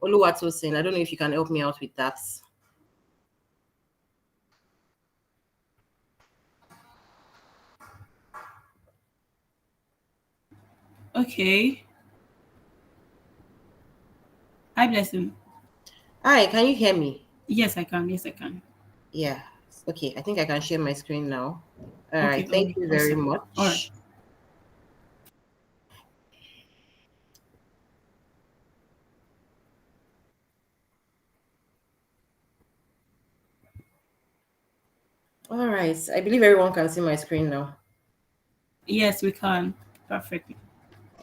Oluwatosin. I don't know if you can help me out with that. Okay. Hi, Blessing. Hi, can you hear me? Yes, I can. Yes, I can. Yeah. Okay, I think I can share my screen now. All Okay. right, thank you very Awesome. All right. much. All right, I believe everyone can see my screen now. Yes, we can. Perfectly.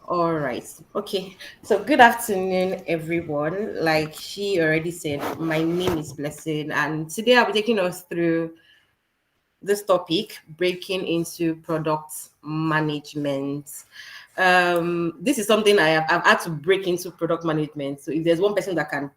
All right. Okay. So good afternoon, everyone. Like she already said, my name is Blessing, and today I'll be taking us through this topic, breaking into product management. This is something I've had to break into product management. So if there's one person that can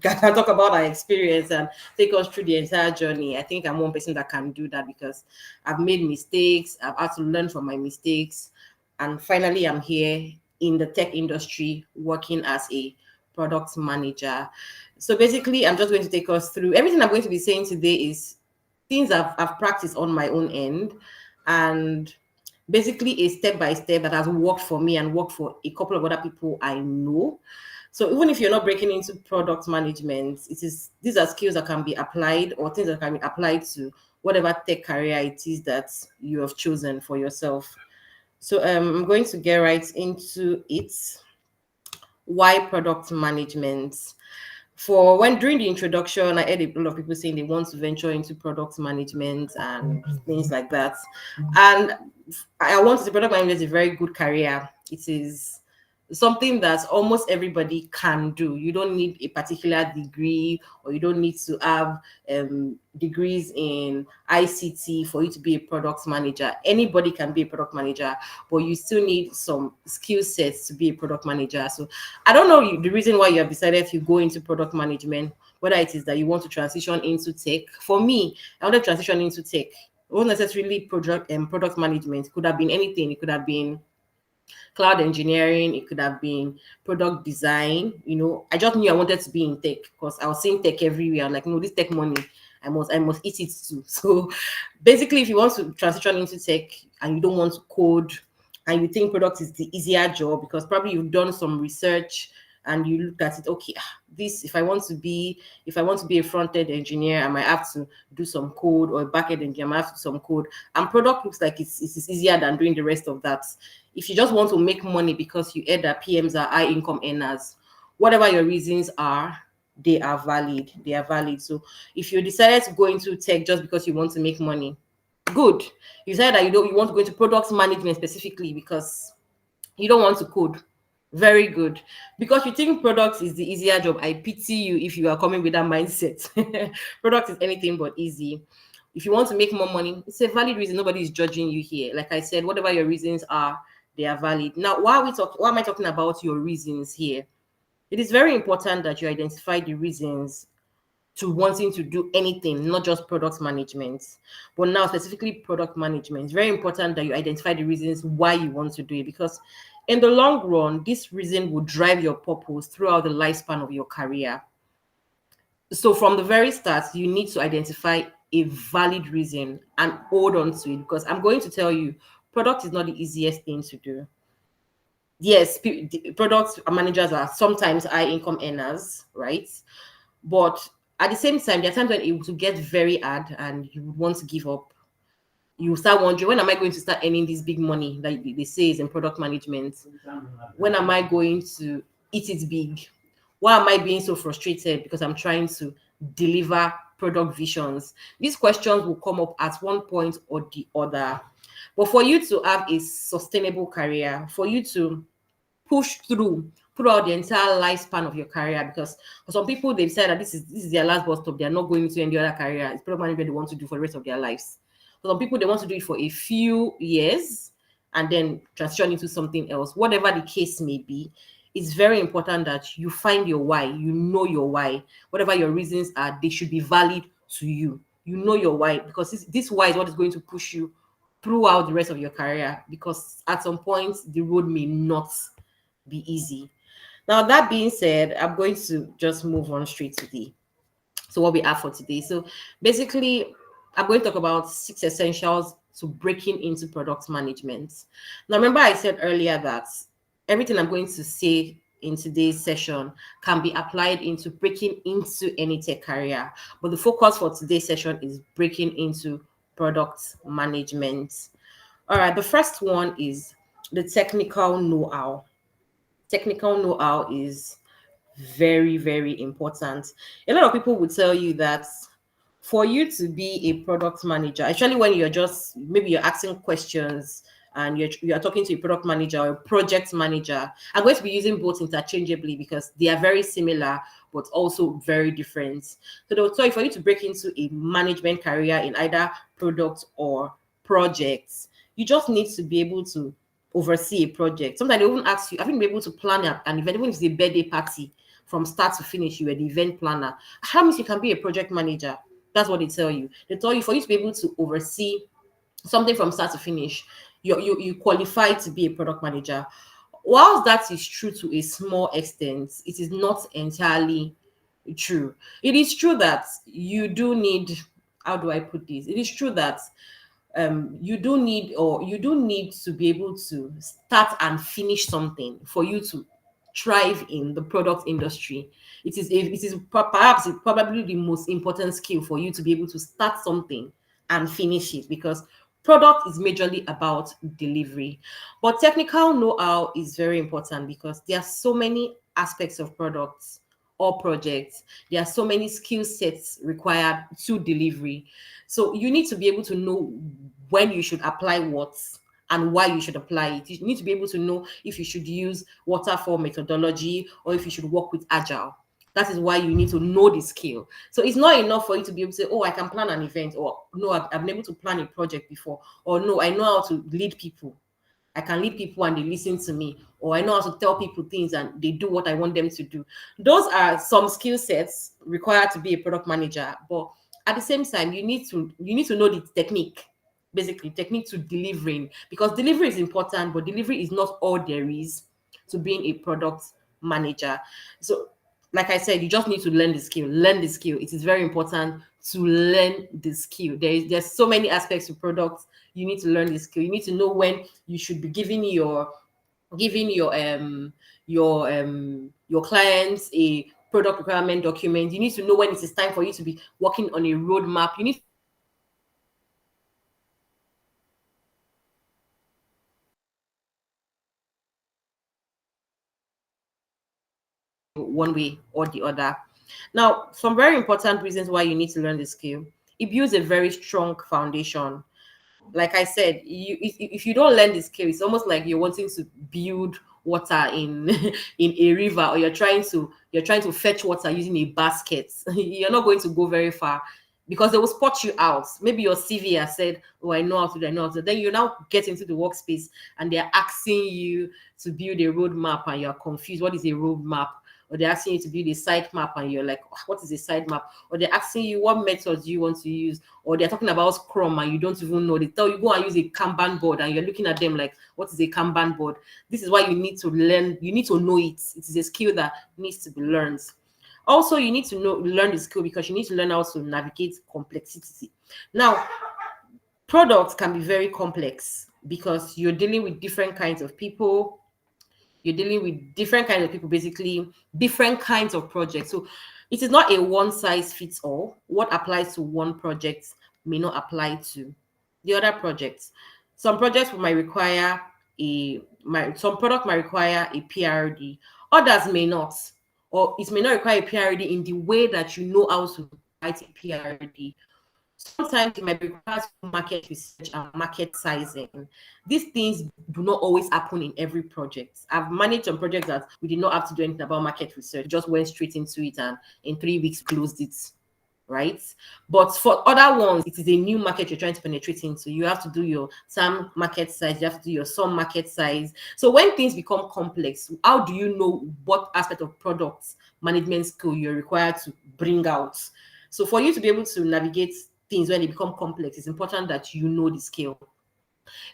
talk about our experience and take us through the entire journey, I think I'm one person that can do that because I've made mistakes. I've had to learn from my mistakes, and finally, I'm here in the tech industry working as a product manager. So basically, I'm just going to take us through everything I'm going to be saying today is things I've practiced on my own end, and basically a step by step that has worked for me and worked for a couple of other people I know. So even if you're not breaking into product management, these are skills that can be applied or things that can be applied to whatever tech career it is that you have chosen for yourself. So I'm going to get right into it. Why product management? For when during the introduction, I heard a lot of people saying they want to venture into product management and things like that. And I want to say product management is a very good career. It is something that almost everybody can do. You don't need a particular degree, or you don't need to have degrees in ICT for you to be a product manager. Anybody can be a product manager, but you still need some skill sets to be a product manager. So I don't know the reason why you have decided to go into product management, whether it is that you want to transition into tech. For me, I want to transition into tech. It wasn't necessarily product management. It could have been anything. It could have been cloud engineering, it could have been product design. I just knew I wanted to be in tech because I was seeing tech everywhere. I'm like, no, this tech money, I must eat it too. So basically, if you want to transition into tech and you don't want to code and you think product is the easier job because probably you've done some research and you look at it, okay, this if I want to be a front-end engineer, I might have to do some code, or a back-end engineer, I might have to do some code. And product looks like it's easier than doing the rest of that. If you just want to make money because you heard that PMs are high income earners, whatever your reasons are, they are valid. They are valid. So if you decided to go into tech just because you want to make money, good. You said that you want to go into product management specifically because you don't want to code. Very good. Because you think product is the easier job, I pity you if you are coming with that mindset. Product is anything but easy. If you want to make more money, it's a valid reason. Nobody is judging you here. Like I said, whatever your reasons are, they are valid. Now, why am I talking about your reasons here? It is very important that you identify the reasons to wanting to do anything, not just product management, but now specifically product management. It's very important that you identify the reasons why you want to do it, because in the long run, this reason will drive your purpose throughout the lifespan of your career. So from the very start, you need to identify a valid reason and hold on to it, because I'm going to tell you, product is not the easiest thing to do. Yes, the product managers are sometimes high income earners, right? But at the same time, there are times when it will get very hard and you would want to give up. You start wondering, when am I going to start earning this big money that they say is in product management? When am I going to eat it big? Why am I being so frustrated because I'm trying to deliver product visions? These questions will come up at one point or the other. But for you to have a sustainable career, for you to push throughout the entire lifespan of your career, because for some people they've said that this is their last bus stop, they're not going to any other career. It's product management they want to do for the rest of their lives. For some people they want to do it for a few years and then transition into something else. Whatever the case may be, it's very important that you find your why. You know your why. Whatever your reasons are, they should be valid to you. You know your why, because this why is what is going to push you throughout the rest of your career, because at some point the road may not be easy. Now, that being said, I'm going to just move on straight to the so what we have for today. So basically, I'm going to talk about 6 essentials to breaking into product management. Now, remember I said earlier that everything I'm going to say in today's session can be applied into breaking into any tech career, but the focus for today's session is breaking into product management. All right, the first one is the technical know-how. Technical know-how is very, very important. A lot of people would tell you that for you to be a product manager, especially when you're just maybe you're asking questions and you're talking to a product manager or a project manager, I'm going to be using both interchangeably because they are very similar but also very different. So they'll tell you for you to break into a management career in either product or projects, you just need to be able to oversee a project. Sometimes they even ask you, I think be able to plan an event, even if it's a birthday party from start to finish, you are the event planner. How means you can be a project manager? That's what they tell you. They tell you for you to be able to oversee something from start to finish, you qualify to be a product manager. Whilst that is true to a small extent, it is not entirely true. It is true that you do need, how do I put this? It is true that you do need to be able to start and finish something for you to thrive in the product industry. Perhaps it's probably the most important skill for you to be able to start something and finish it, because product is majorly about delivery. But technical know-how is very important because there are so many aspects of products or projects. There are so many skill sets required to delivery. So you need to be able to know when you should apply what and why you should apply it. You need to be able to know if you should use waterfall methodology or if you should work with agile. That is why you need to know the skill. So it's not enough for you to be able to say, oh, I can plan an event, or no, I've been able to plan a project before, or no, I know how to lead people. I can lead people and they listen to me, or I know how to tell people things and they do what I want them to do. Those are some skill sets required to be a product manager. But at the same time, you need to know the technique, basically technique to delivering, because delivery is important, but delivery is not all there is to being a product manager. So like I said, you just need to learn the skill. Learn the skill. It is very important to learn the skill. There's so many aspects to products. You need to learn the skill. You need to know when you should be giving your clients a product requirement document. You need to know when it is time for you to be working on a roadmap. You need one way or the other. Now, some very important reasons why you need to learn the skill. It builds a very strong foundation. Like I said, if you don't learn the skill, it's almost like you're wanting to build water in in a river, or you're trying to fetch water using a basket. You're not going to go very far because they will spot you out. Maybe your CV has said, oh, I know how to do, I know how to. Then you now get into the workspace and they're asking you to build a roadmap and you're confused. What is a roadmap? Or they're asking you to build a site map and you're like, what is a site map? Or they're asking you what methods do you want to use, or they're talking about Scrum and you don't even know. They tell you go and use a Kanban board and you're looking at them like, what is a Kanban board? This is why you need to learn, you need to know it. It is a skill that needs to be learned. Also, you need to learn the skill because you need to learn how to navigate complexity. Now, products can be very complex because you're dealing with different kinds of people, basically different kinds of projects. So it is not a one size fits all. What applies to one project may not apply to the other projects. Some projects might require some product might require a PRD, others may not, or it may not require a PRD in the way that you know how to write a PRD. Sometimes it might be required for market research and market sizing. These things do not always happen in every project. I've managed some projects that we did not have to do anything about market research, just went straight into it and in 3 weeks closed it, right? But for other ones, it is a new market you're trying to penetrate into. You have to do your SAM market size, you have to do your SUM market size. So when things become complex, how do you know what aspect of products management skill you're required to bring out? So for you to be able to navigate things when they become complex, it's important that you know the skill.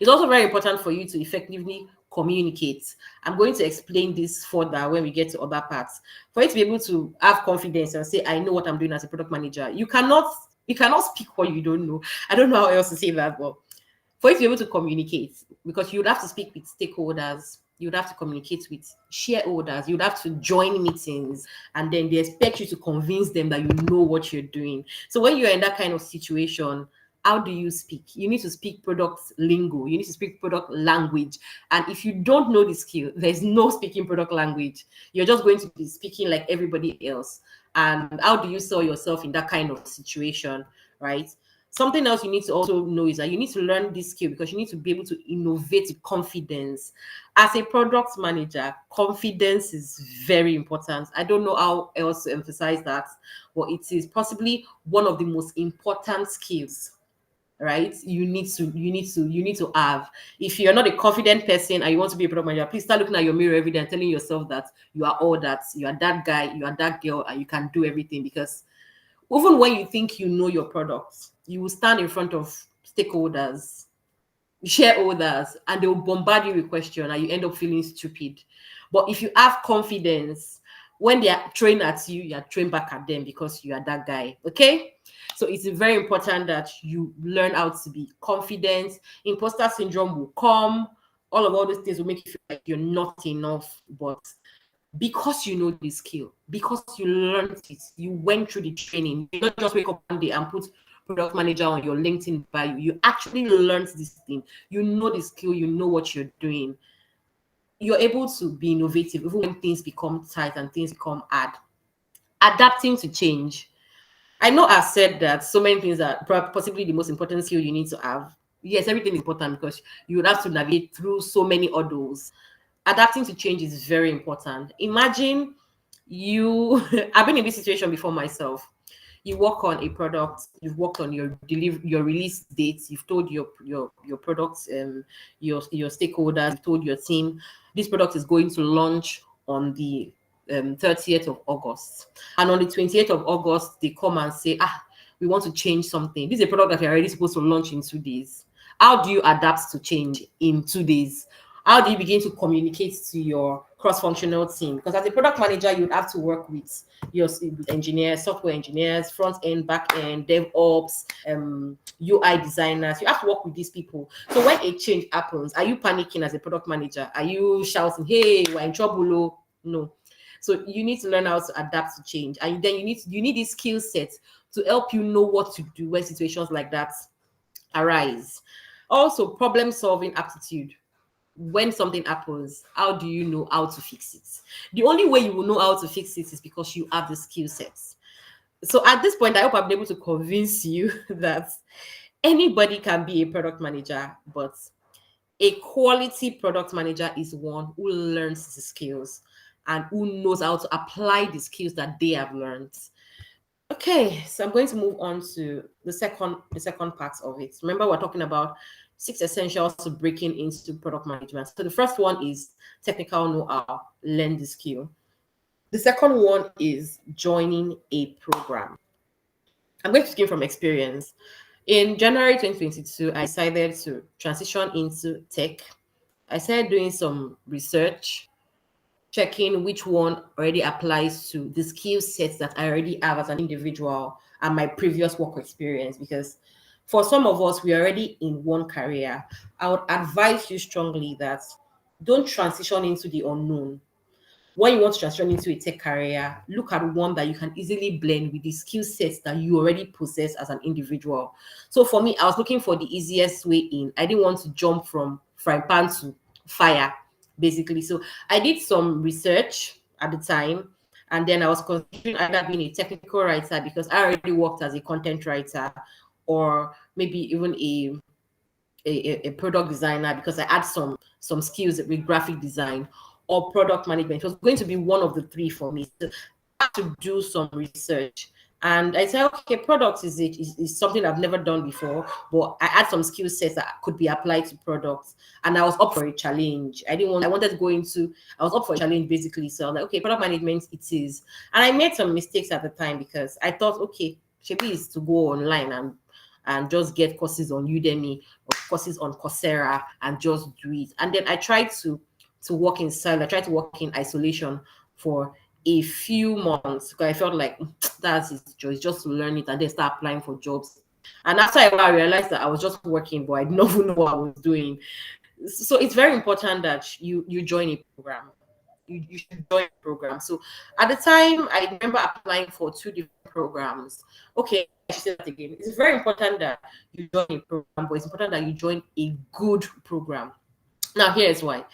It's also very important for you to effectively communicate. I'm going to explain this further when we get to other parts. For you to be able to have confidence and say, I know what I'm doing as a product manager, you cannot speak what you don't know. I don't know how else to say that, but for you to be able to communicate, because you'd have to speak with stakeholders, you'd have to communicate with shareholders, you'd have to join meetings, and then they expect you to convince them that you know what you're doing. So when you're in that kind of situation, how do you speak? You need to speak product lingo, you need to speak product language. And if you don't know the skill, there's no speaking product language. You're just going to be speaking like everybody else. And how do you sell yourself in that kind of situation, right? Something else you need to also know is that you need to learn this skill because you need to be able to innovate with confidence. As a product manager, confidence is very important. I don't know how else to emphasize that, but it is possibly one of the most important skills, right? You need to have. If you're not a confident person and you want to be a product manager, please start looking at your mirror every day and telling yourself that you are all that, you are that guy, you are that girl, and you can do everything. Because even when you think you know your product, you will stand in front of stakeholders, shareholders, and they will bombard you with questions and you end up feeling stupid. But if you have confidence, when they are trained at you, you are trained back at them because you are that guy. Okay? So it's very important that you learn how to be confident. Imposter syndrome will come. All those things will make you feel like you're not enough. But because you know the skill, because you learned it, you went through the training, you don't just wake up one day and put product manager on your LinkedIn bio. You actually learned this thing. You know the skill, you know what you're doing. You're able to be innovative even when things become tight and things become hard. Adapting to change. I know I've said that so many things are possibly the most important skill you need to have. Yes, everything is important because you would have to navigate through so many hurdles. Adapting to change is very important. Imagine you, I've been in this situation before myself. You work on a product, you've worked on your release dates, you've told your products, your stakeholders, you've told your team this product is going to launch on the 30th of August. And on the 28th of August, they come and say, we want to change something. This is a product that you're already supposed to launch in 2 days. How do you adapt to change in 2 days? How do you begin to communicate to your cross-functional team? Because as a product manager, you'd have to work with your engineers, software engineers, front end, back end, DevOps, UI designers. You have to work with these people. So when a change happens, are you panicking as a product manager? Are you shouting, hey, we're in trouble? No. So you need to learn how to adapt to change. And then you need this skill set to help you know what to do when situations like that arise. Also, problem-solving aptitude. When something happens, how do you know how to fix it? The only way you will know how to fix it is because you have the skill sets. So at this point, I hope I've been able to convince you that anybody can be a product manager, but a quality product manager is one who learns the skills and who knows how to apply the skills that they have learned. Okay, so I'm going to move on to the second part of it. Remember, we're talking about 6 essentials to breaking into product management. So the first one is technical know-how, learn the skill. The second one is joining a program. I'm going to speak from experience. In January 2022, I decided to transition into tech. I started doing some research, checking which one already applies to the skill sets that I already have as an individual and my previous work experience. Because for some of us, we're already in one career. I would advise you strongly that don't transition into the unknown. When you want to transition into a tech career, look at one that you can easily blend with the skill sets that you already possess as an individual. So for me, I was looking for the easiest way in. I didn't want to jump from frying pan to fire, basically. So I did some research at the time, and then I was considering either being a technical writer because I already worked as a content writer, or maybe even a product designer because I had some skills with graphic design, or product management. It was going to be one of the three for me. So I had to do some research. And I said, okay, products is something I've never done before, but I had some skill sets that could be applied to products. And I was up for a challenge. I wanted to go into, I was up for a challenge basically. So I was like, okay, product management it is. And I made some mistakes at the time because I thought, okay, Shebi is to go online and just get courses on Udemy or courses on Coursera and just do it. And then I tried to work in silence. I tried to work in isolation for a few months because I felt like that's his choice, just to learn it and then start applying for jobs. And after a while, I realized that I was just working, but I didn't even know what I was doing. So it's very important that you join a program. You should join a program. So at the time, I remember applying for two different programs. Okay, I should say that again. It's very important that you join a program, but it's important that you join a good program. Now, here's why.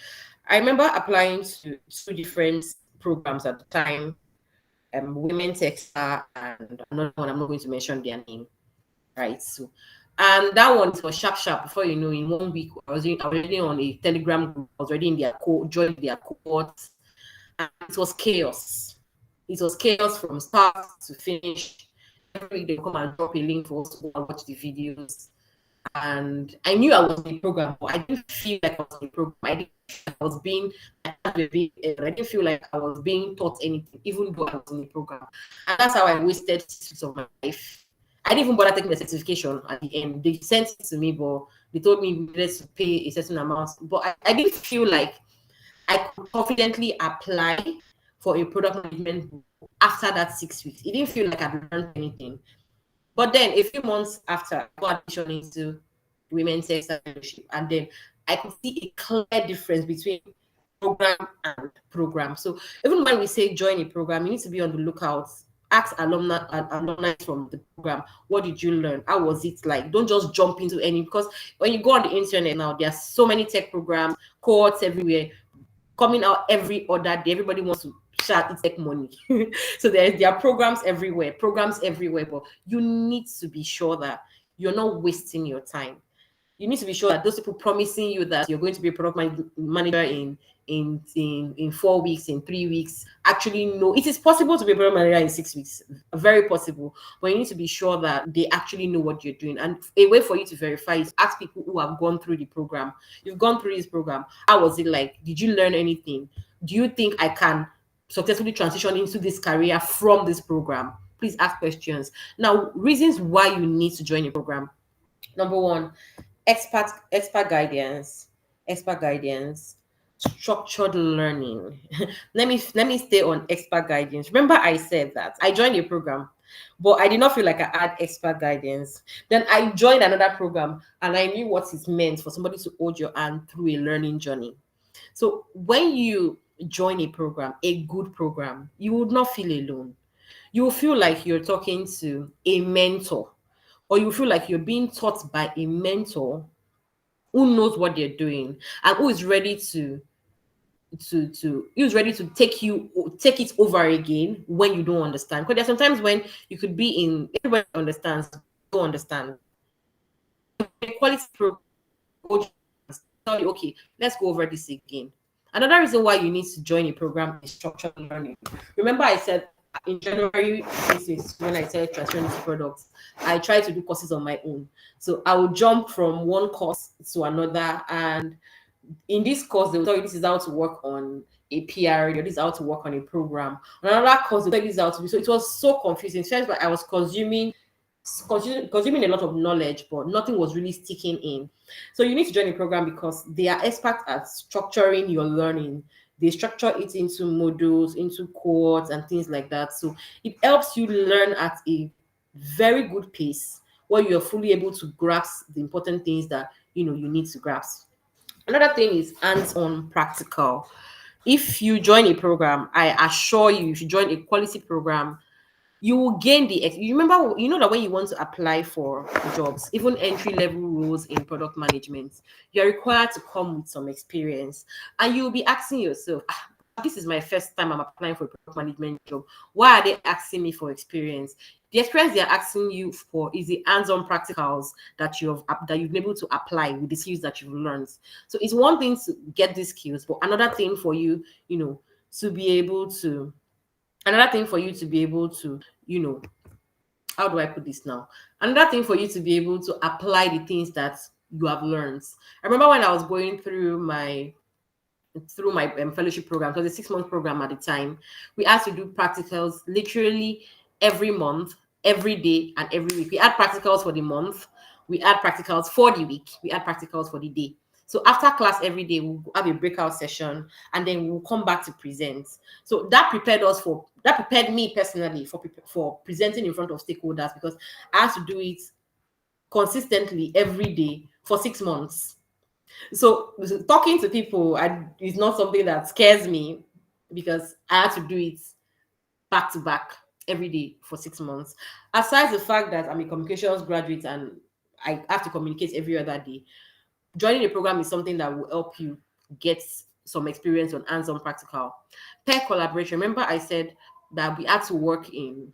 I remember applying to two different programs at the time, Women Texter and another one, I'm not going to mention their name, right? So, and that one was sharp, sharp. Before you know, in 1 week, I was already on a Telegram group. I was already in their joined their cohort, and it was chaos. It was chaos from start to finish. Every week they come and drop a link for us to go and watch the videos. And I knew I was in the program, but I didn't feel like I was in the program. I didn't feel like I was being, I didn't feel like I was being taught anything, even though I was in the program. And that's how I wasted 6 weeks of my life. I didn't even bother taking the certification at the end. They sent it to me, but they told me we needed to pay a certain amount. But I didn't feel like I could confidently apply for a product management after that 6 weeks. It didn't feel like I'd learned anything. But then a few months after, I got admission into Women's Textile Fellowship, and then I could see a clear difference between program and program. So even when we say join a program, you need to be on the lookout. Ask alumni from the program, what did you learn? How was it like? Don't just jump into any, because when you go on the internet now, there are so many tech programs, cohorts everywhere, coming out every other day. Everybody wants to start tech money. So there are programs everywhere, but you need to be sure that you're not wasting your time. You need to be sure that those people promising you that you're going to be a product manager in 4 weeks, in 3 weeks, actually know it is possible to be a product manager in 6 weeks, very possible. But you need to be sure that they actually know what you're doing. And a way for you to verify is ask people who have gone through the program. You've gone through this program. How was it like? Did you learn anything? Do you think I can successfully transition into this career from this program? Please ask questions. Now, reasons why you need to join a program. Number one, expert guidance, structured learning. let me stay on expert guidance. Remember, I said that I joined a program, but I did not feel like I had expert guidance. Then I joined another program, and I knew what it meant for somebody to hold your hand through a learning journey. So when you join a program, a good program, you would not feel alone. You will feel like you're talking to a mentor, or you feel like you're being taught by a mentor who knows what they're doing and who is ready to take it over again when you don't understand. Because there's sometimes when you could be in, everybody understands, don't understand. Quality program, tell you, okay, let's go over this again. Another reason why you need to join a program is structured learning. Remember, I said in January, this is when I started transferring to products, I tried to do courses on my own. So I would jump from one course to another, and in this course, they will tell you this is how to work on a PR, this is how to work on a program. On another course, they will tell you this is how to do. So it was so confusing. First, I was consuming a lot of knowledge, but nothing was really sticking in. So you need to join a program because they are experts at structuring your learning. They structure it into modules, into cohorts, and things like that. So it helps you learn at a very good pace where you're fully able to grasp the important things that you need to grasp. Another thing is hands-on practical. If you join a program, I assure you, if you join a quality program, you will gain you remember, that when you want to apply for jobs, even entry level roles in product management, you're required to come with some experience, and you'll be asking yourself, this is my first time I'm applying for a product management job. Why are they asking me for experience? The experience they're asking you for is the hands-on practicals that you've been able to apply with the skills that you've learned. So it's one thing to get these skills, but another thing for you, to be able to how do I put this now? Another thing for you to be able to apply the things that you have learned. I remember when I was going through my fellowship program, so the 6-month program at the time, we had to do practicals literally every month, every day, and every week. We had practicals for the month, we add practicals for the week, we add practicals for the day. So after class every day, we'll have a breakout session, and then we'll come back to present. So that prepared me personally for presenting in front of stakeholders, because I had to do it consistently every day for 6 months. So talking to people is not something that scares me, because I had to do it back to back every day for 6 months. Aside the fact that I'm a communications graduate and I have to communicate every other day, joining a program is something that will help you get some experience on hands-on practical. Pair collaboration. Remember, I said that we had to work in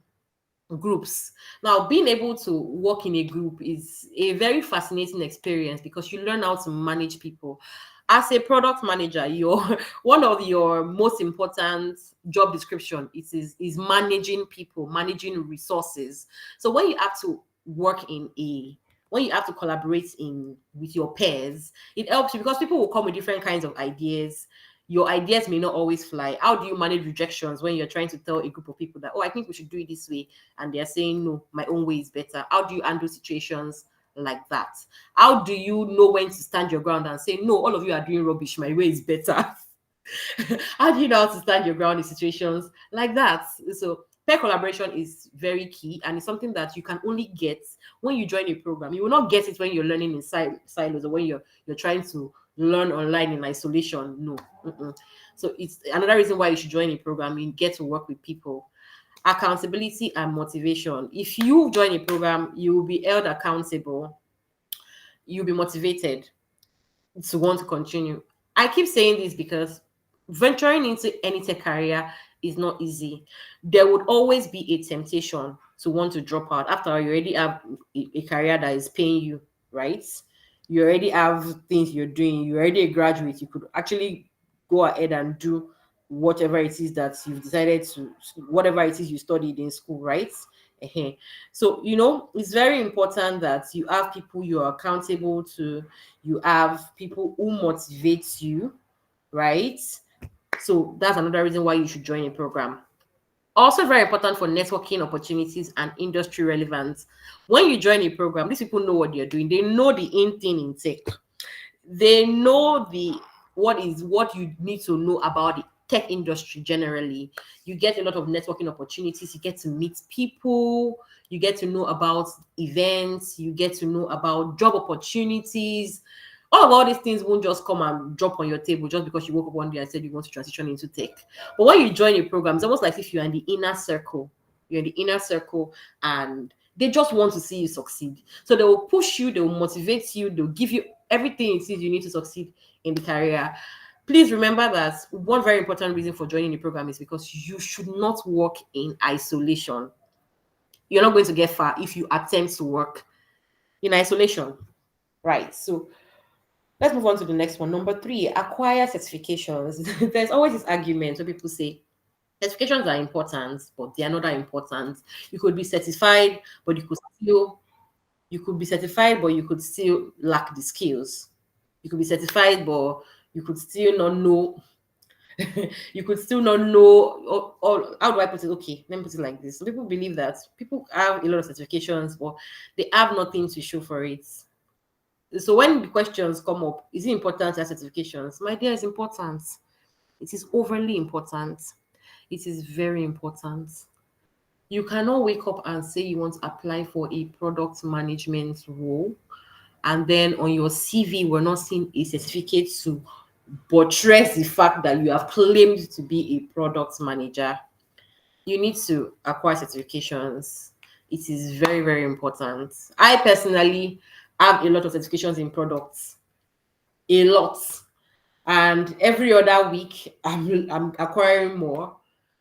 groups. Now, being able to work in a group is a very fascinating experience, because you learn how to manage people. As a product manager, your one of your most important job description is managing people, managing resources. So when you have to work in a when you have to collaborate in with your peers, it helps you, because people will come with different kinds of ideas. Your ideas may not always fly. How do you manage rejections when you're trying to tell a group of people that, oh, I think we should do it this way, and they're saying, no, my own way is better? How do you handle situations like that? How do you know when to stand your ground and say, no, all of you are doing rubbish, my way is better? How do you know how to stand your ground in situations like that? So pair collaboration is very key, and it's something that you can only get when you join a program. You will not get it when you're learning in silos, or when you're trying to learn online in isolation. No. Mm-mm. So it's another reason why you should join a program. You get to work with people. Accountability and motivation. If you join a program, you will be held accountable. You'll be motivated to want to continue. I keep saying this because venturing into any tech career is not easy. There would always be a temptation to want to drop out. After all, you already have a career that is paying you, right? You already have things you're doing. You're already a graduate. You could actually go ahead and do whatever it is that you've decided to, whatever it is you studied in school, right? So, it's very important that you have people you are accountable to, you have people who motivate you, right? So that's another reason why you should join a program. Also very important for networking opportunities and industry relevance. When you join a program, these people know what they're doing. They know the in thing in tech. They know what you need to know about the tech industry generally. You get a lot of networking opportunities. You get to meet people. You get to know about events. You get to know about job opportunities. All these things won't just come and drop on your table just because you woke up one day and said you want to transition into tech. But when you join a program, it's almost like if you're in the inner circle. You're in the inner circle, and they just want to see you succeed. So they will push you, they will motivate you, they'll give you everything it is you need to succeed in the career. Please remember that one very important reason for joining the program is because you should not work in isolation. You're not going to get far if you attempt to work in isolation. Right. So let's move on to the next one. Number 3, acquire certifications. There's always this argument where people say certifications are important, but they are not that important. You could be certified, but you could be certified, but you could still lack the skills. You could be certified, but you could still not know. You could still not know. Or how do I put it? Okay, let me put it like this. So people believe that people have a lot of certifications, but they have nothing to show for it. So when the questions come up, is it important to have certifications? My dear, it's important. It is overly important. It is very important. You cannot wake up and say you want to apply for a product management role, and then on your CV, we're not seeing a certificate to buttress the fact that you have claimed to be a product manager. You need to acquire certifications. It is very, very important. I personally have a lot of certifications in products, a lot. And every other week, I'm acquiring more,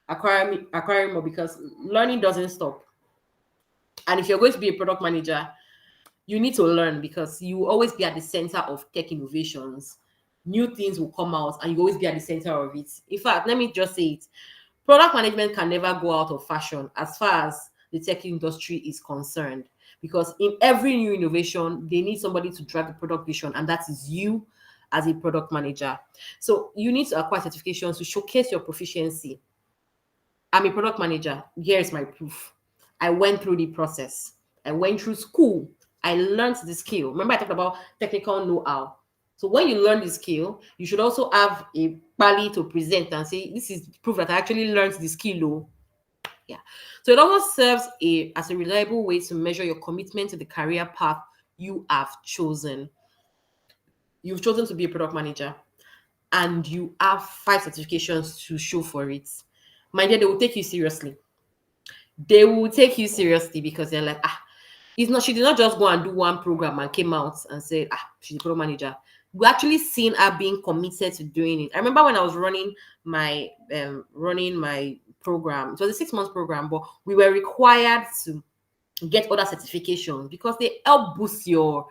acquiring more, because learning doesn't stop. And if you're going to be a product manager, you need to learn, because you will always be at the center of tech innovations. New things will come out, and you always be at the center of it. In fact, let me just say it: product management can never go out of fashion as far as the tech industry is concerned, because in every new innovation, they need somebody to drive the product vision, and that is you as a product manager. So you need to acquire certifications to showcase your proficiency. I'm a product manager. Here is my proof. I went through the process. I went through school. I learned the skill. Remember, I talked about technical know-how. So when you learn the skill, you should also have a pali to present and say, this is proof that I actually learned the skill. Oh. Yeah. So it also serves as a reliable way to measure your commitment to the career path you have chosen. You've chosen to be a product manager and you have 5 certifications to show for it. My dear, they will take you seriously. They will take you seriously because they're like, it's not, she did not just go and do one program and came out and said, she's a product manager. We actually seen her being committed to doing it. I remember when I was running my program. It was a 6 month program, but we were required to get other certifications because they help boost your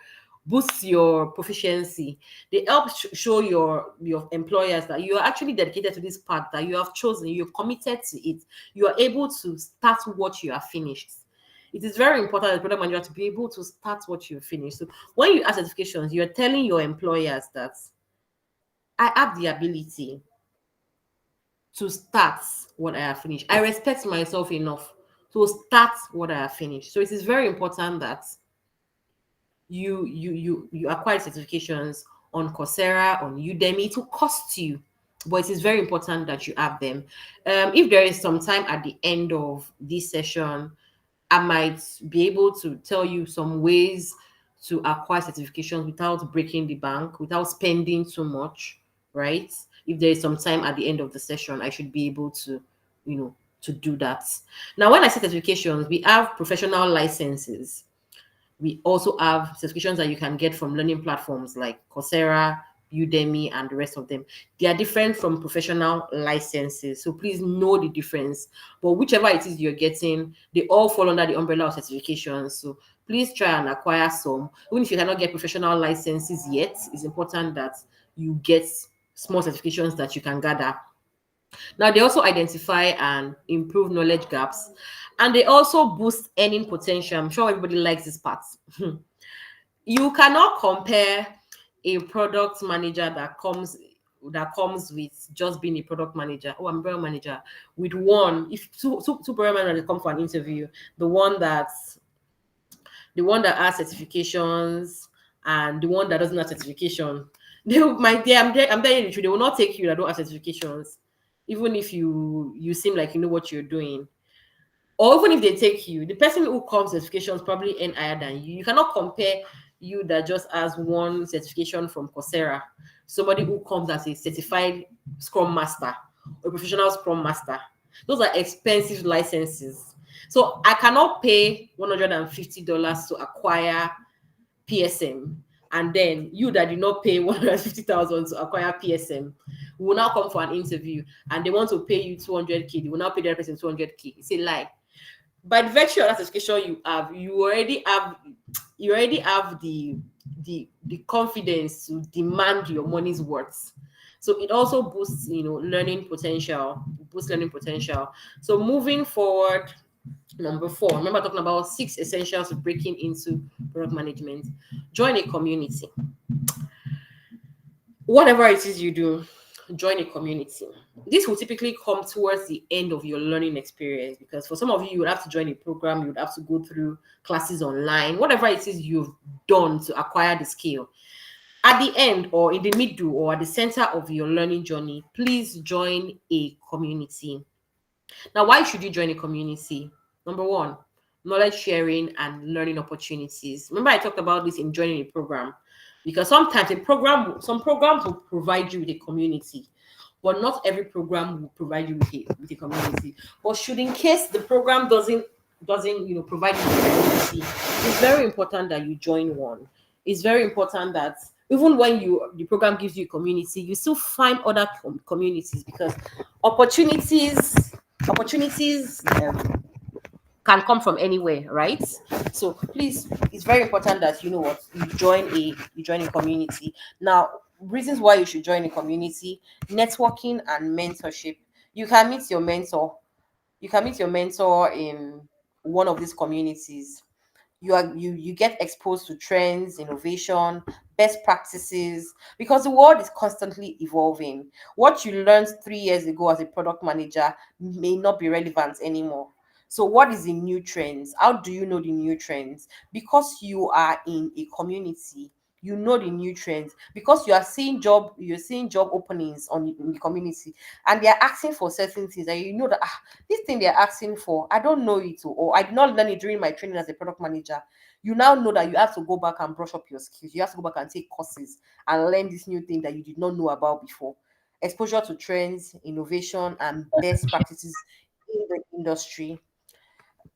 proficiency. They help show your employers that you are actually dedicated to this path that you have chosen. You're committed to it. You are able to start what you have finished. It is very important as a product manager to be able to start what you finish. So when you ask certifications, you're telling your employers that I have the ability to start what I have finished. I respect myself enough to start what I have finished. So it is very important that you acquire certifications on Coursera, on Udemy. It will cost you, but it is very important that you have them. If there is some time at the end of this session, I might be able to tell you some ways to acquire certifications without breaking the bank, without spending too much, right? If there is some time at the end of the session, I should be able to, to do that. Now, when I say certifications, we have professional licenses. We also have certifications that you can get from learning platforms like Coursera, Udemy, and the rest of them. They are different from professional licenses. So please know the difference. But whichever it is you're getting, they all fall under the umbrella of certifications. So please try and acquire some. Even if you cannot get professional licenses yet, it's important that you get small certifications that you can gather. Now, they also identify and improve knowledge gaps, and they also boost earning potential. I'm sure everybody likes this part. You cannot compare a product manager that comes with just being a product manager. Oh, I'm a product manager. With one, if two product managers come for an interview, the one that has certifications and the one that doesn't have certification, I'm telling you the truth, they will not take you that don't have certifications, even if you seem like you know what you're doing. Or even if they take you, the person who comes certifications probably earn higher than you. You cannot compare you that just has one certification from Coursera, somebody who comes as a certified Scrum Master or professional Scrum Master. Those are expensive licenses. So I cannot pay $150 to acquire PSM, and then you that did not pay 150,000 to acquire PSM will now come for an interview and they want to pay you 200K. They will now pay the other person 200K. It's a lie. By the virtue of that certification you already have the confidence to demand your money's worth. So it also boosts learning potential. So moving forward, number 4, remember talking about 6 essentials of breaking into product management. Join a community. Whatever it is you do, join a community. This will typically come towards the end of your learning experience, because for some of you would have to join a program, you would have to go through classes online, whatever it is you've done to acquire the skill. At the end, or in the middle, or at the center of your learning journey, please join a community. Now, why should you join a community? Number 1, knowledge sharing and learning opportunities. Remember, I talked about this in joining a program, because sometimes some programs will provide you with a community, but not every program will provide you with a community. But should in case the program doesn't provide you with a community, it's very important that you join one. It's very important that even when the program gives you a community, you still find other communities, because opportunities can come from anywhere, right? So please, it's very important that you join a community. Now, reasons why you should join a community: networking and mentorship. You can meet your mentor. You can meet your mentor in one of these communities. You get exposed to trends, innovation, best practices, because the world is constantly evolving. What you learned 3 years ago as a product manager may not be relevant anymore. So what is the new trends? How do you know the new trends? Because you are in a community, you know the new trends. Because you're seeing job openings in the community, and they are asking for certain things, and you know that this thing they're asking for, I don't know it, or I did not learn it during my training as a product manager. You now know that you have to go back and brush up your skills. You have to go back and take courses and learn this new thing that you did not know about before. Exposure to trends, innovation, and best practices in the industry.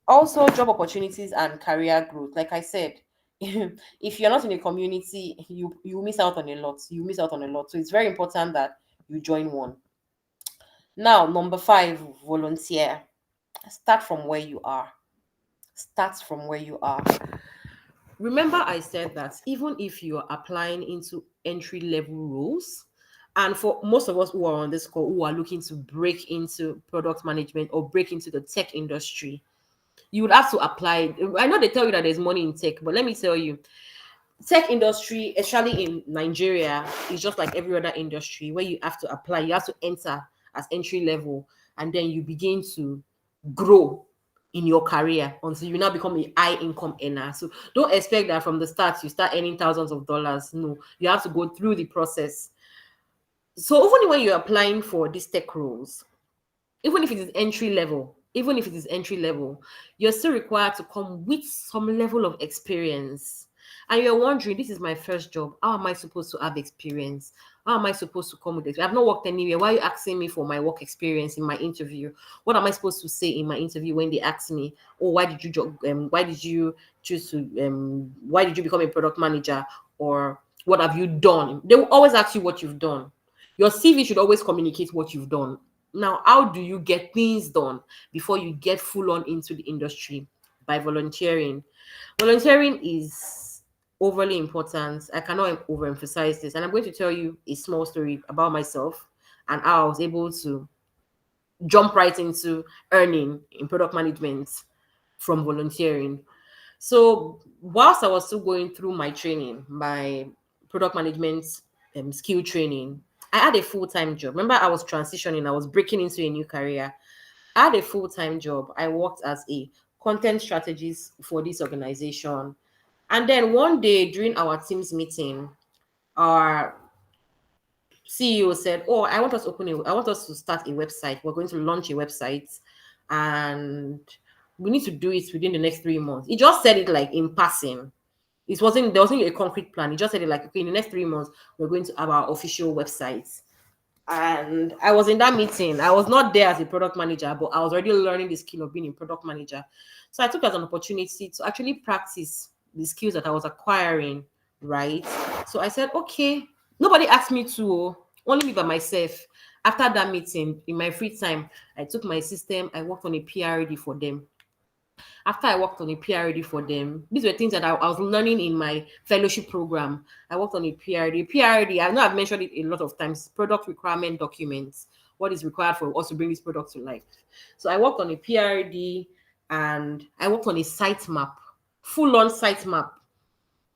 Also, job opportunities and career growth. Like I said, if you're not in a community, you miss out on a lot. You miss out on a lot. So it's very important that you join one. Now, number 5, volunteer. Start from where you are. Start from where you are. Remember, I said that even if you're applying into entry level roles, and for most of us who are on this call who are looking to break into product management or break into the tech industry, you would have to apply. I know they tell you that there's money in tech, but let me tell you, tech industry, especially in Nigeria, is just like every other industry where you have to apply, you have to enter as entry level, and then you begin to grow in your career until you now become a high income earner. So don't expect that from the start you start earning thousands of dollars. No, you have to go through the process. So even when you're applying for these tech roles, even if it is entry level, you're still required to come with some level of experience. And you're wondering, this is my first job. How am I supposed to have experience? How am I supposed to come with it? I've not worked anywhere. Why are you asking me for my work experience in my interview? What am I supposed to say in my interview when they ask me, "Oh, why did you choose to why did you become a product manager?" Or what have you done? They will always ask you what you've done. Your CV should always communicate what you've done. Now, how do you get things done before you get full on into the industry? By volunteering. Volunteering is overly important. I cannot overemphasize this. And I'm going to tell you a small story about myself and how I was able to jump right into earning in product management from volunteering. So, whilst I was still going through my training, my product management skill training, I had a full time job. Remember, I was transitioning, I was breaking into a new career. I had a full time job. I worked as a content strategist for this organization. And then one day during our team's meeting, our CEO said, "Oh, I want us to start a website. We're going to launch a website, and we need to do it within the next 3 months." He just said it like in passing. There wasn't a concrete plan. He just said it like, okay, in the next 3 months, we're going to have our official website. And I was in that meeting. I was not there as a product manager, but I was already learning the skill of being a product manager. So I took it as an opportunity to actually practice the skills that I was acquiring, right? So I said, okay, nobody asked me to, only me by myself. After that meeting, in my free time, I took my system, I worked on a PRD for them. After I worked on a PRD for them, these were things that I was learning in my fellowship program. I worked on a PRD. PRD, I know I've mentioned it a lot of times, product requirement documents, what is required for us to bring this product to life. So I worked on a PRD and I worked on a site map, full on site map.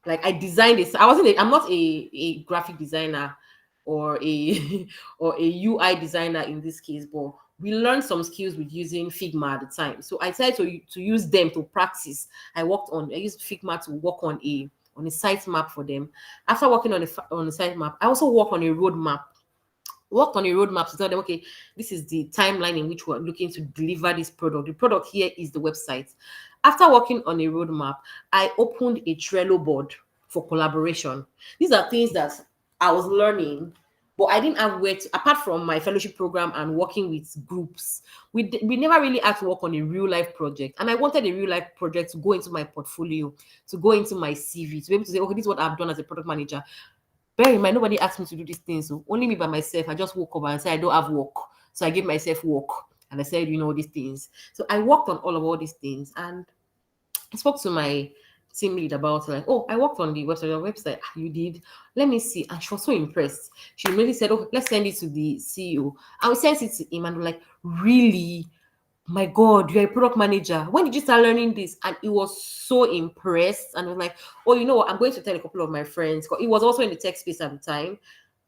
Like I designed this. I'm not a graphic designer or a or a UI designer in this case, but we learned some skills with using Figma at the time. So I decided to use them to practice. I used Figma to work on a site map for them. After working on a site map, I also worked on a roadmap. Worked on a roadmap to tell them, okay, this is the timeline in which we're looking to deliver this product. The product here is the website. After working on a roadmap, I opened a Trello board for collaboration. These are things that I was learning, but I didn't have where to, apart from my fellowship program and working with groups, we never really had to work on a real life project. And I wanted a real life project to go into my portfolio, to go into my CV, to be able to say, okay, this is what I've done as a product manager. Bear in mind, nobody asked me to do these things. So only me by myself. I just woke up and said, I don't have work. So I gave myself work. And I said, these things. So I worked on all these things. And I spoke to my team lead about it, like, oh, I worked on the website. Your website, you did. Let me see. And she was so impressed. She immediately said, oh, let's send it to the CEO. And we sent it to him and we're like, really? My God, you're a product manager. When did you start learning this? And he was so impressed and was like, oh, you know what? I'm going to tell a couple of my friends. He was also in the tech space at the time.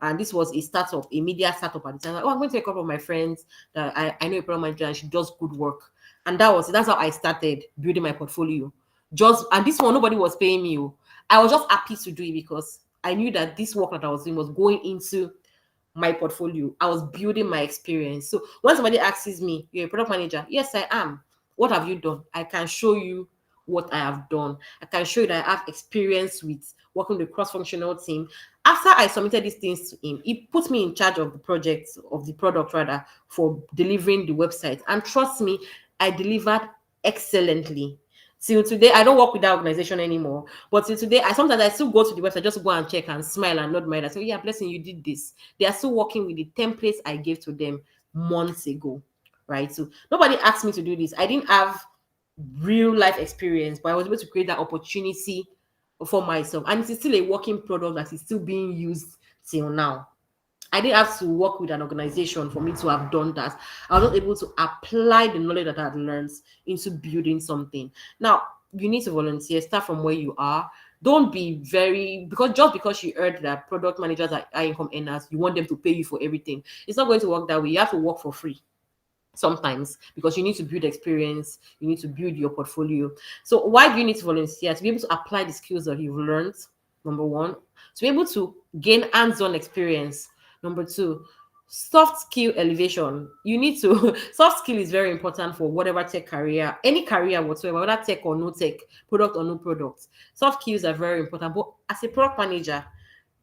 And this was a startup, a media startup at the time. Like, oh, I'm going to tell a couple of my friends that I know a product manager and she does good work. And that's how I started building my portfolio. And this one, nobody was paying me. Oh. I was just happy to do it because I knew that this work that I was doing was going into my portfolio. I was building my experience. So when somebody asks me, "You're a product manager?" Yes, I am. What have you done? I can show you what I have done. I can show you that I have experience with working with a cross-functional team. After I submitted these things to him, he put me in charge of the project, of the product rather, for delivering the website. And trust me, I delivered excellently. Till today, I don't work with that organization anymore. But till today, I still go to the website just to go and check and smile and nod my head. I say, yeah, blessing, you did this. They are still working with the templates I gave to them months ago. Right. So nobody asked me to do this. I didn't have real life experience, but I was able to create that opportunity for myself. And it is still a working product that is still being used till now. I didn't have to work with an organization for me to have done that. I was not able to apply the knowledge that I had learned into building something. Now, you need to volunteer, start from where you are. Don't be very, because just because you heard that product managers are high income earners, you want them to pay you for everything. It's not going to work that way. You have to work for free sometimes because you need to build experience, you need to build your portfolio. So why do you need to volunteer? To be able to apply the skills that you've learned, number one. To be able to gain hands-on experience, number two. Soft skill elevation. You need to soft skill is very important for whatever tech career, any career whatsoever, whether tech or no tech, product or no product. Soft skills are very important. But as a product manager,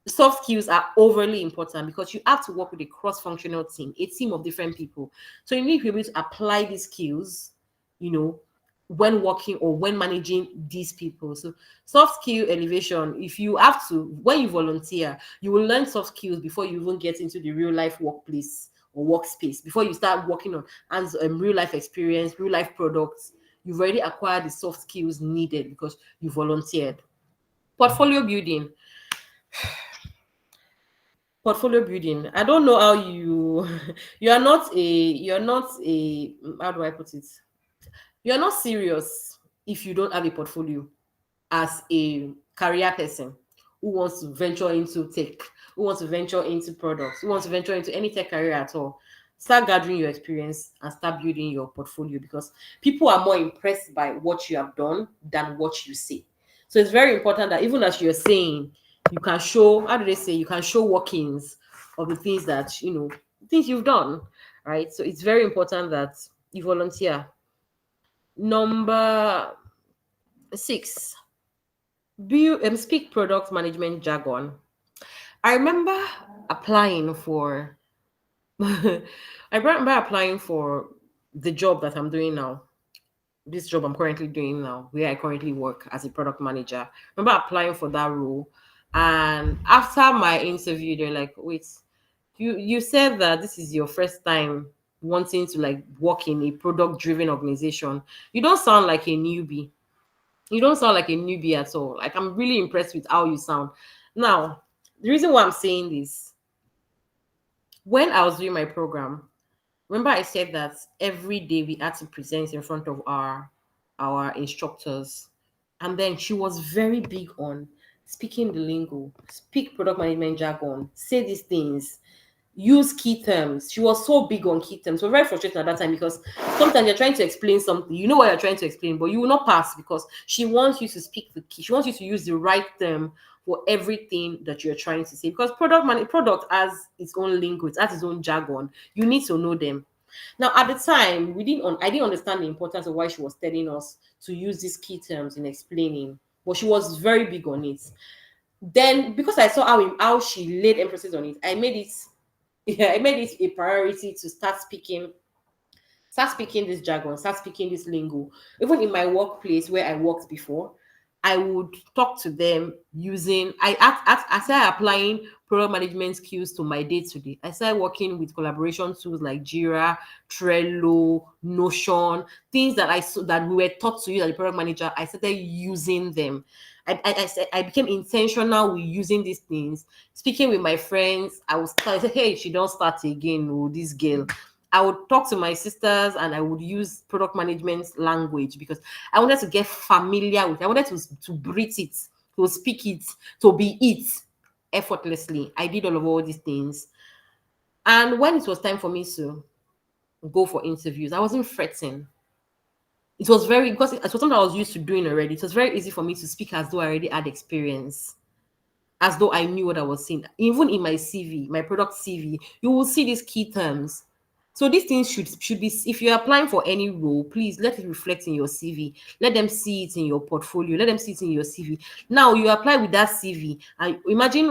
soft skills are overly important because you have to work with a cross-functional team, a team of different people. So you need to be able to apply these skills, you know, when working or when managing these people. So soft skill elevation, if you have to, when you volunteer, you will learn soft skills before you even get into the real life workplace or workspace, before you start working on and real life experience, real life products. You've already acquired the soft skills needed because you volunteered. Portfolio building. Portfolio building. I don't know how you you're not a how do I put it? You're not serious if you don't have a portfolio as a career person who wants to venture into tech, who wants to venture into products, who wants to venture into any tech career at all. Start gathering your experience and start building your portfolio because people are more impressed by what you have done than what you say. So it's very important that even as you're saying, you can show, how do they say, you can show workings of the things that, things you've done, right? So it's very important that you volunteer. Number six, speak product management jargon. I remember applying for I remember applying for the job that I'm doing now. This job I'm currently doing now, where I currently work as a product manager. I remember applying for that role. And after my interview, they're like, wait, you said that this is your first time wanting to like work in a product driven organization. You don't sound like a newbie. You don't sound like a newbie at all. Like I'm really impressed with how you sound. Now, the reason why I'm saying this, when I was doing my program, remember I said that every day we had to present in front of our instructors. And then she was very big on speaking the lingo, speak product management jargon, say these things, use key terms. She was so big on key terms. We're very frustrated at that time because sometimes you're trying to explain something, you know what you're trying to explain, but you will not pass because she wants you to speak the key. She wants you to use the right term for everything that you're trying to say. Because product has its own lingo, it has its own jargon. You need to know them. Now, at the time, I didn't understand the importance of why she was telling us to use these key terms in explaining, but she was very big on it. Then, because I saw how she laid emphasis on it, I made it yeah, I made it a priority to start speaking this jargon, start speaking this lingo. Even in my workplace where I worked before, I would talk to them using I started applying product management skills to my day to day. I started working with collaboration tools like Jira, Trello, Notion, things that that we were taught to use as a product manager. I started using them. I became intentional with using these things. Speaking with my friends, I say, hey, she don't start again, oh, this girl. I would talk to my sisters and I would use product management language because I wanted to get familiar with it. I wanted to breathe it, to speak it, to be it effortlessly. I did all these things. And when it was time for me to go for interviews, I wasn't fretting. It was very, because it was something I was used to doing already. It was very easy for me to speak as though I already had experience, as though I knew what I was saying. Even in my CV, my product CV, you will see these key terms. So these things should be, if you're applying for any role, please let it reflect in your CV. Let them see it in your portfolio. Let them see it in your CV. Now you apply with that CV, and imagine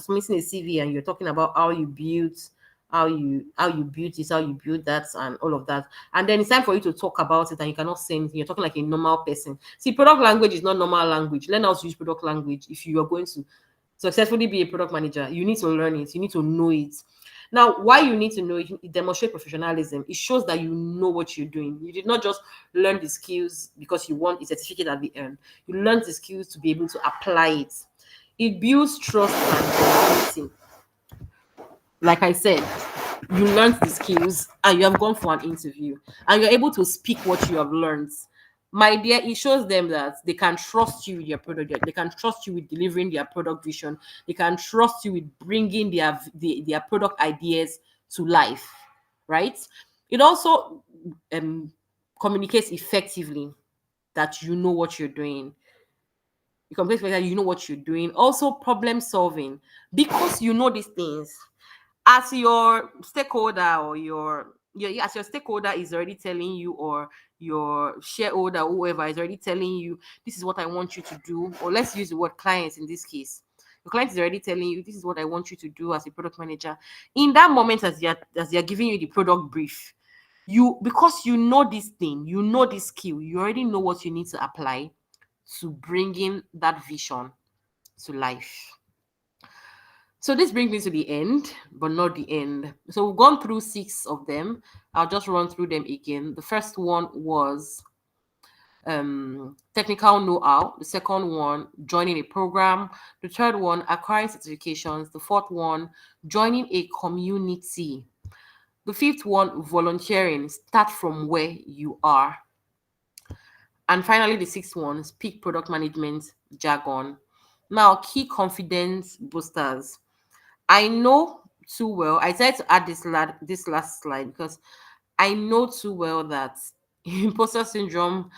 submitting a CV and you're talking about how you built, how you built this, how you built that, and all of that. And then it's time for you to talk about it, and you cannot say anything. You're talking like a normal person. See, product language is not normal language. Learn how to use product language if you are going to successfully be a product manager. You need to learn it, you need to know it. Now, why you need to know it, it demonstrates professionalism. It shows that you know what you're doing. You did not just learn the skills because you want a certificate at the end. You learned the skills to be able to apply it. It builds trust and community. Like I said, you learned the skills and you have gone for an interview and you're able to speak what you have learned. My dear, it shows them that they can trust you with your product. They can trust you with delivering their product vision. They can trust you with bringing their product ideas to life, right? It also um, communicates effectively that you know what you're doing. You communicate that you know what you're doing. Also, problem solving, because you know these things as your stakeholder, or as your stakeholder is already telling you, or your shareholder, whoever is already telling you, this is what I want you to do. Or let's use the word clients in this case. Your client is already telling you, this is what I want you to do as a product manager. In that moment, as they're giving you the product brief, because you know this thing, you know this skill, you already know what you need to apply to bringing that vision to life. So this brings me to the end, but not the end. So we've gone through 6 of them. I'll just run through them again. The first one was technical know-how. The second one, joining a program. The third one, acquiring certifications. The fourth one, joining a community. The fifth one, volunteering. Start from where you are. And finally, the sixth one, speak product management jargon. Now, key confidence boosters. I know too well. I tried to add this last slide because I know too well that imposter syndrome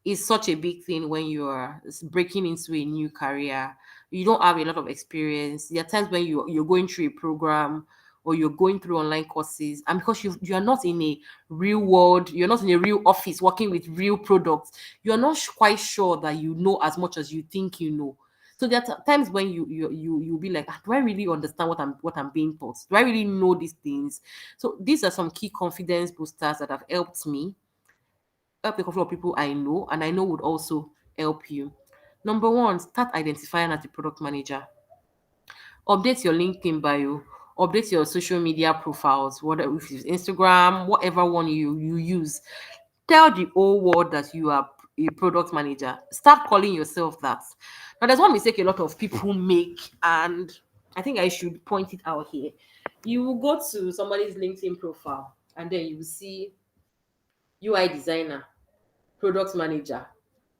is such a big thing when you are breaking into a new career. You don't have a lot of experience. There are times when you're going through a program or you're going through online courses, and because you're not in a real world, you're not in a real office working with real products, you're not quite sure that you know as much as you think you know. So there are times when you'll be like, "Ah, do I really understand what I'm being taught? Do I really know these things?" So these are some key confidence boosters that have helped me, help a couple of people I know, and I know would also help you. Number one, start identifying as a product manager. Update your LinkedIn bio, update your social media profiles, whatever, if it's Instagram, whatever one you use. Tell the whole world that you are a product manager. Start calling yourself that. Now, there's one mistake a lot of people make, and I think I should point it out here. You will go to somebody's LinkedIn profile, and then you will see UI designer, product manager,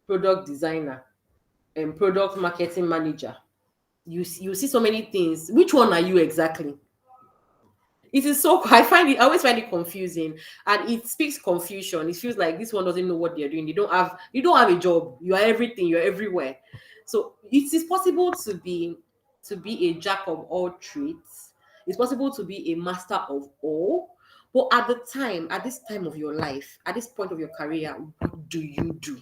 product designer, and product marketing manager. You see so many things. Which one are you exactly? It is so I always find it confusing, and it speaks confusion. It feels like this one doesn't know what they're doing. You don't have a job. You are everything. You're everywhere. So it is possible to be a jack of all trades. It's possible to be a master of all. But at this time of your life, at this point of your career, what do you do?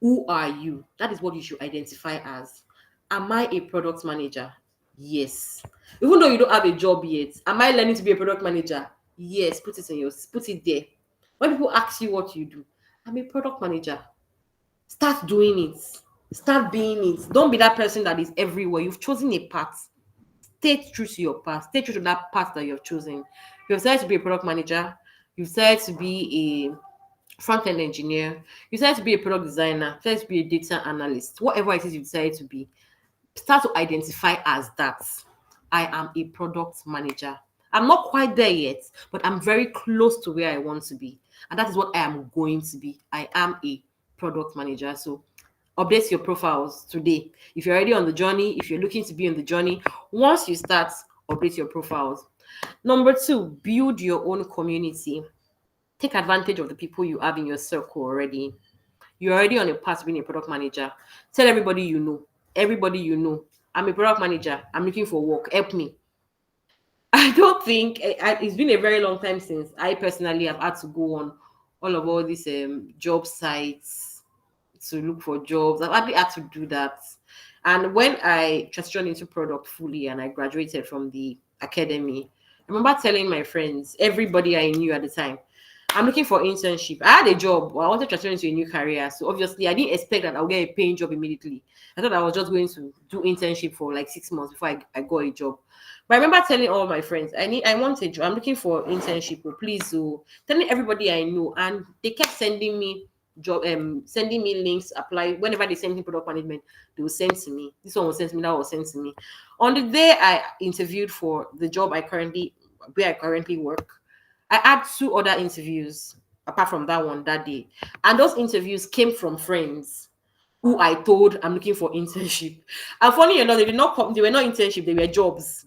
Who are you? That is what you should identify as. Am I a product manager? Yes. Even though you don't have a job yet, am I learning to be a product manager? Yes. Put it there. When people ask you what you do, I'm a product manager. Start doing it. Start being it. Don't be that person that is everywhere. You've chosen a path. Stay true to your path. Stay true to that path that you've chosen. You've decided to be a product manager. You've decided to be a front-end engineer. You decide to be a product designer. You decide to be a data analyst. Whatever it is you decide to be, start to identify as that. I am a product manager. I'm not quite there yet, but I'm very close to where I want to be. And that is what I am going to be. I am a product manager. So update your profiles today. If you're already on the journey, if you're looking to be on the journey, once you start, update your profiles. Number two, build your own community. Take advantage of the people you have in your circle already. You're already on a path to being a product manager. Tell everybody you know. Everybody you know. I'm a product manager. I'm looking for work. Help me. I don't think it's been a very long time since I personally have had to go on all these job sites to look for jobs. I've actually had to do that. And when I transitioned into product fully and I graduated from the academy, I remember telling my friends, everybody I knew at the time, I'm looking for internship. I had a job, but I wanted to transition into a new career. So obviously, I didn't expect that I'll get a paying job immediately. I thought I was just going to do internship for like 6 months before I got a job. But I remember telling all my friends, I want a job. I'm looking for internship. Oh, please, oh, telling everybody I know, and they kept sending me links. Apply whenever they send me product management, they will send to me. This one was sent to me. That was sent to me. On the day I interviewed for the job where I currently work, I had two other interviews apart from that one that day, and those interviews came from friends who I told I'm looking for internship. And funny enough, they did not come. They were not internship. They were jobs.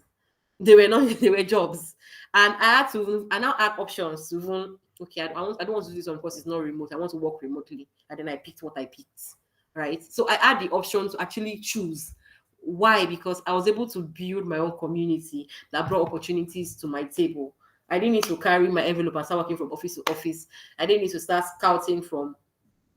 They were not. They were jobs. And I now had options to even. Okay, I don't want to do this one because it's not remote. I want to work remotely, and then I picked what I picked. Right. So I had the option to actually choose. Why? Because I was able to build my own community that brought opportunities to my table. I didn't need to carry my envelope and start working from office to office. I didn't need to start scouting from.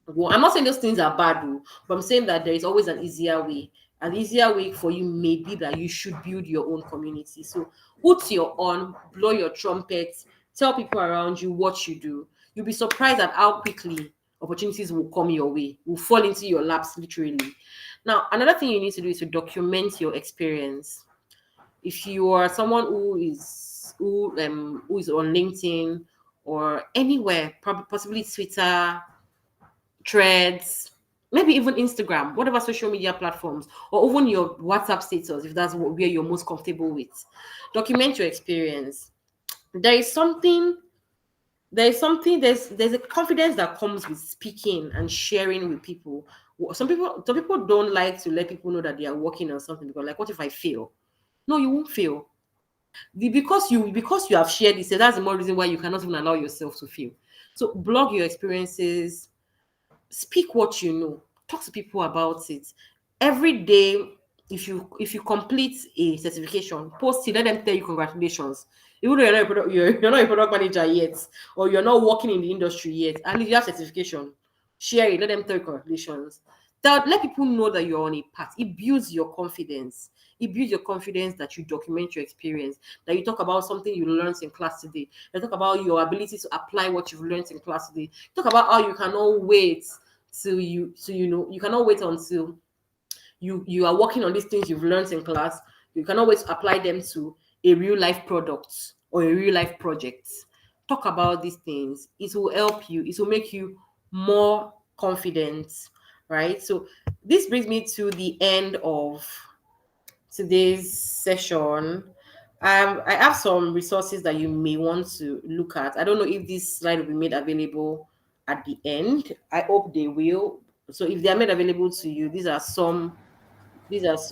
Well, I'm not saying those things are bad, though, but I'm saying that there is always an easier way. An easier way for you may be that you should build your own community. So, put your on, blow your trumpet, tell people around you what you do. You'll be surprised at how quickly opportunities will come your way, will fall into your laps, literally. Now, another thing you need to do is to document your experience. If you are someone who is on LinkedIn or anywhere, probably possibly Twitter, Threads, maybe even Instagram, whatever social media platforms, or even your WhatsApp status, if that's where you're most comfortable with. Document your experience. There is something, there's a confidence that comes with speaking and sharing with people. Some people don't like to let people know that they are working on something because, like, what if I fail? No, you won't fail. Because you have shared this, that's the more reason why you cannot even allow yourself to fail. So blog your experiences, speak what you know, talk to people about it every day. If you complete a certification, post it, let them tell you congratulations. Even though you're not a product manager yet, or you're not working in the industry yet, at least you have certification. Share it, let them tell you congratulations. Let people know that you're on a path. It builds your confidence. It builds your confidence that you document your experience, that you talk about something you learned in class today. You talk about your ability to apply what you've learned in class today. Talk about how you cannot wait you cannot wait until you are working on these things you've learned in class. You cannot wait to apply them to a real life product or a real life project. Talk about these things. It will help you. It will make you more confident, right? So this brings me to the end of today's session. I have some resources that you may want to look at. I don't know if this slide will be made available at the end. I hope they will. So if they are made available to you, these are some resources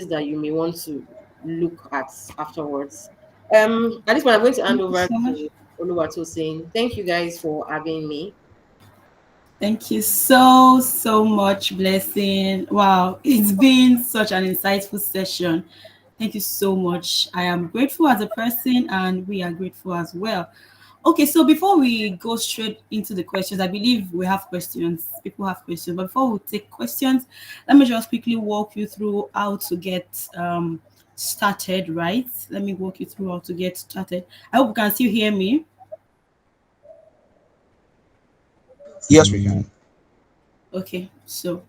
that you may want to look at afterwards. At this point, I'm going to hand Thank you over so much. to Oluwato saying thank you guys for having me. Thank you so, so much, Blessing. Wow, it's been such an insightful session. Thank you so much. I am grateful as a person, and we are grateful as well. Okay, so before we go straight into the questions, I believe we have questions. People have questions. But before we take questions, let me just quickly walk you through how to get started, right? Let me walk you through how to get started. I hope you can still hear me. Yes, we can. Okay, so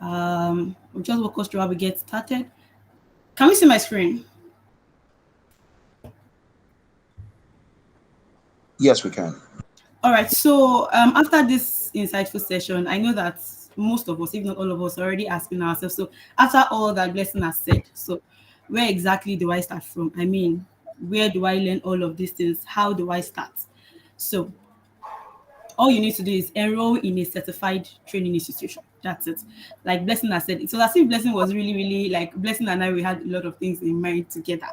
we'll just walk us through how we get started. Can we see my screen? Yes, we can. All right. So after this insightful session, I know that most of us, if not all of us, are already asking ourselves. So after all that Blessing has said, so where exactly do I start from? I mean, where do I learn all of these things? How do I start? So all you need to do is enroll in a certified training institution. That's it. Like Blessing has said, it was as if Blessing was really, really like Blessing and I, we had a lot of things in mind together.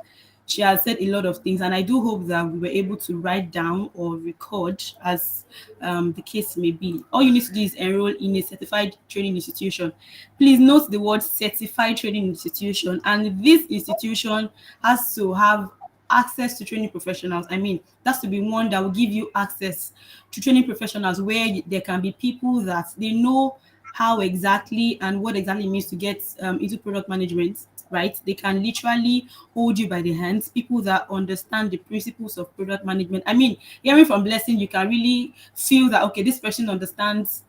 she has said a lot of things, and I do hope that we were able to write down or record as the case may be. All you need to do is enroll in a certified training institution. Please note the word certified training institution, and this institution has to have access to training professionals. I mean, that's to be one that will give you access to training professionals where there can be people that they know how exactly and what exactly it means to get into product management, right? They can literally hold you by the hands, people that understand the principles of product management. I mean, hearing from Blessing, you can really feel that, okay, this person understands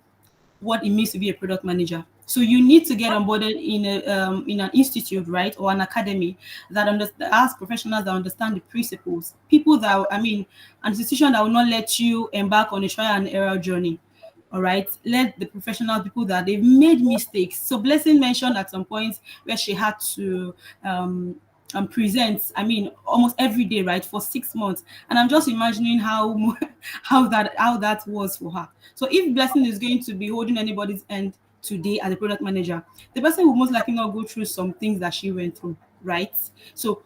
what it means to be a product manager. So you need to get onboarded in an institute, right, or an academy that has professionals that understand the principles. People that, I mean, an institution that will not let you embark on a trial and error journey. All right, let the professional people that they've made mistakes. So Blessing mentioned at some point where she had to present, I mean, almost every day, right, for 6 months. And I'm just imagining how that was for her. So if Blessing is going to be holding anybody's hand today as a product manager, the person will most likely not go through some things that she went through, right? So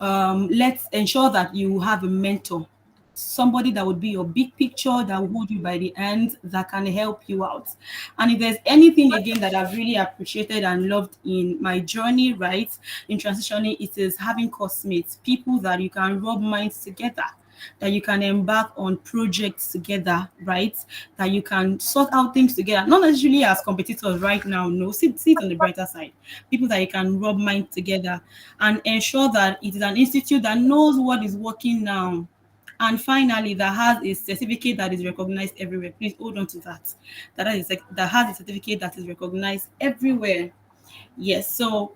let's ensure that you have a mentor, somebody that would be your big picture, that will hold you by the hand, that can help you out. And if there's anything again that I've really appreciated and loved in my journey, right, in transitioning, it is having cosmates, people that you can rub minds together, that you can embark on projects together, right? That you can sort out things together, not necessarily as competitors right now. No, sit on the brighter side. People that you can rub minds together and ensure that it is an institute that knows what is working now. And finally, that has a certificate that is recognized everywhere. Please hold on to that. That has a certificate that is recognized everywhere. Yes. So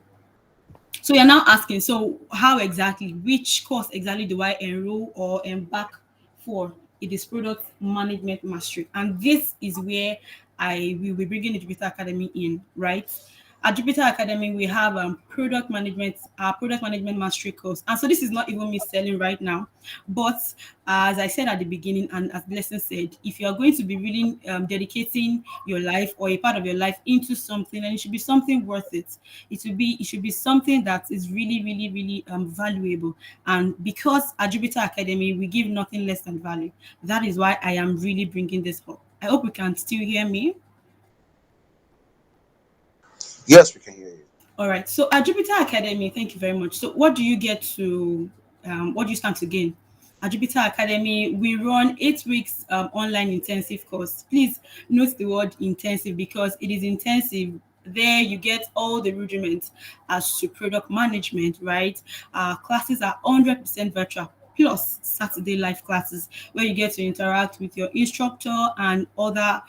you're now asking, so how exactly, which course exactly do I enroll or embark for? It is product management mastery. And this is where I will be bringing the Jupiter Academy in, right? At Jupiter Academy, we have product management mastery course. And so this is not even me selling right now. But as I said at the beginning, and as Blessing said, if you are going to be really dedicating your life or a part of your life into something, and it should be something worth it. It should be something that is really, really, really valuable. And because at Jupiter Academy, we give nothing less than value. That is why I am really bringing this up. I hope you can still hear me. Yes, we can hear you. All right. So at Jupiter Academy, thank you very much. So what do you stand to gain? At Jupiter Academy, we run 8 weeks online intensive course. Please note the word intensive because it is intensive. There you get all the rudiments as to product management, right? Classes are 100% virtual plus Saturday live classes where you get to interact with your instructor and other